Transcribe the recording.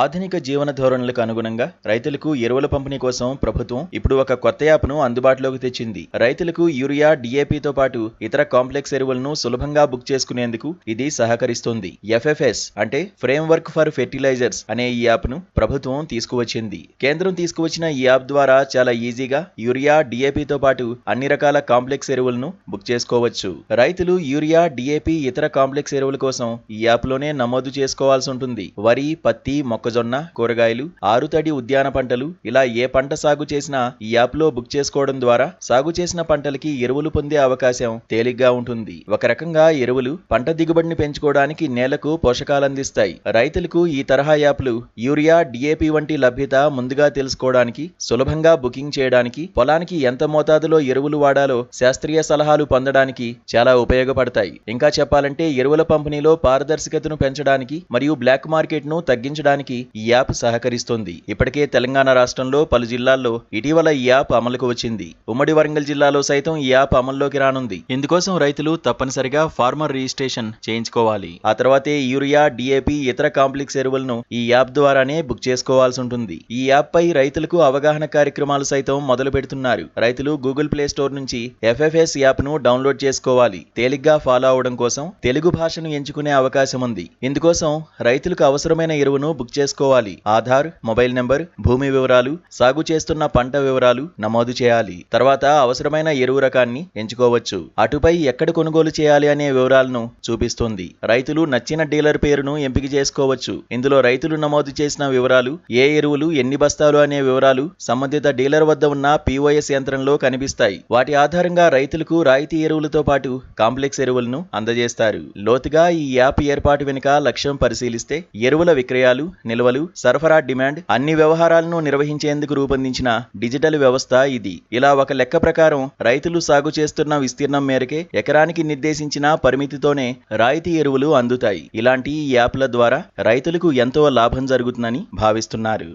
ఆధునిక జీవన ధోరణులకు అనుగుణంగా రైతులకు ఎరువుల పంపిణీ కోసం ప్రభుత్వం ఇప్పుడు ఒక కొత్త యాప్ను అందుబాటులోకి తెచ్చింది. రైతులకు యూరియా, డిఏపితో పాటు ఇతర కాంప్లెక్స్ ఎరువులను సులభంగా బుక్ చేసుకునేందుకు ఇది సహకరిస్తుంది. FFS అంటే ఫ్రేమ్వర్క్ ఫర్ ఫెర్టిలైజర్స్ అనే ఈ యాప్ను ప్రభుత్వం తీసుకువచ్చింది. కేంద్రం తీసుకువచ్చిన ఈ యాప్ ద్వారా చాలా ఈజీగా యూరియా, డిఏపితో పాటు అన్ని రకాల కాంప్లెక్స్ ఎరువులను బుక్ చేసుకోవచ్చు. రైతులు యూరియా, డిఏపి, ఇతర కాంప్లెక్స్ ఎరువుల కోసం ఈ యాప్లోనే నమోదు చేసుకోవాల్సి ఉంటుంది. వరి, పత్తి, మొక్కజొన్న, కూరగాయలు, ఆరుతడి ఉద్యాన పంటలు ఇలా ఏ పంట సాగు చేసినా ఈ యాప్లో బుక్ చేసుకోవడం ద్వారా సాగు చేసిన పంటలకి ఎరువులు పొందే అవకాశం తేలిగ్గా ఉంటుంది. ఒక రకంగా ఎరువులు పంట దిగుబడిని పెంచుకోవడానికి నేలకు పోషకాలు అందిస్తాయి. రైతులకు ఈ తరహా యాప్లు యూరియా, డిఏపి వంటి లభ్యత ముందుగా తెలుసుకోవడానికి, సులభంగా బుకింగ్ చేయడానికి, పొలానికి ఎంత మోతాదులో ఎరువులు వాడాలో శాస్త్రీయ సలహాలు పొందడానికి చాలా ఉపయోగపడతాయి. ఇంకా చెప్పాలంటే ఎరువుల పంపిణీలో పారదర్శకతను పెంచడానికి మరియు బ్లాక్ మార్కెట్ ను తగ్గించడానికి ఈ యాప్ సహకరిస్తుంది. ఇప్పటికే తెలంగాణ రాష్ట్రంలో పలు జిల్లాల్లో ఇటీవల ఈ యాప్ అమలుకు వచ్చింది. ఉమ్మడి వరంగల్ జిల్లాలో సైతం ఈ యాప్ అమల్లోకి రానుంది. ఇందుకోసం రైతులు తప్పనిసరిగా ఫార్మర్ రిజిస్ట్రేషన్ చేయించుకోవాలి. ఆ తర్వాతే యూరియా, డిఏపి, ఇతర కాంప్లెక్స్ ఎరువులను ఈ యాప్ ద్వారానే బుక్ చేసుకోవాల్సి ఉంటుంది. ఈ యాప్ పై రైతులకు అవగాహన కార్యక్రమాలు సైతం మొదలు పెడుతున్నారు. రైతులు గూగుల్ ప్లే స్టోర్ నుంచి FFS యాప్ ను డౌన్లోడ్ చేసుకోవాలి. తేలిగ్గా ఫాలో అవడం కోసం తెలుగు భాషను ఎంచుకునే అవకాశం ఉంది. ఇందుకోసం రైతులకు అవసరమైన ఎరువును బుక్ చేసుకోవాలి. ఆధార్, మొబైల్ నెంబర్, భూమి వివరాలు, సాగు చేస్తున్న పంట వివరాలు నమోదు చేయాలి. తర్వాత అవసరమైన ఎరువు రకాన్ని ఎంచుకోవచ్చు. అటుపై ఎక్కడ కొనుగోలు చేయాలి అనే వివరాలను చూపిస్తుంది. రైతులు నచ్చిన డీలర్ పేరును ఎంపిక చేసుకోవచ్చు. ఇందులో రైతులు నమోదు చేసిన వివరాలు, ఏ ఎరువులు ఎన్ని బస్తాలు అనే వివరాలు సంబంధిత డీలర్ వద్ద ఉన్న POS యంత్రంలో కనిపిస్తాయి. వాటి ఆధారంగా రైతులకు రాయితీ ఎరువులతో పాటు కాంప్లెక్స్ ఎరువులను అందజేస్తారు. లోతుగా ఈ యాప్ ఏర్పాటు వెనుక లక్ష్యం పరిశీలిస్తే ఎరువుల విక్రయాలు, నిల్వలు, సరఫరా, డిమాండ్ అన్ని వ్యవహారాలను నిర్వహించేందుకు రూపొందించిన డిజిటల్ వ్యవస్థ ఇది. ఇలా ఒక లెక్క ప్రకారం రైతులు సాగు చేస్తున్న విస్తీర్ణం మేరకే ఎకరానికి నిర్దేశించిన పరిమితితోనే రాయితీ ఎరువులు అందుతాయి. ఇలాంటి ఈ యాప్ల ద్వారా రైతులకు ఎంతో లాభం జరుగుతుందని భావిస్తున్నారు.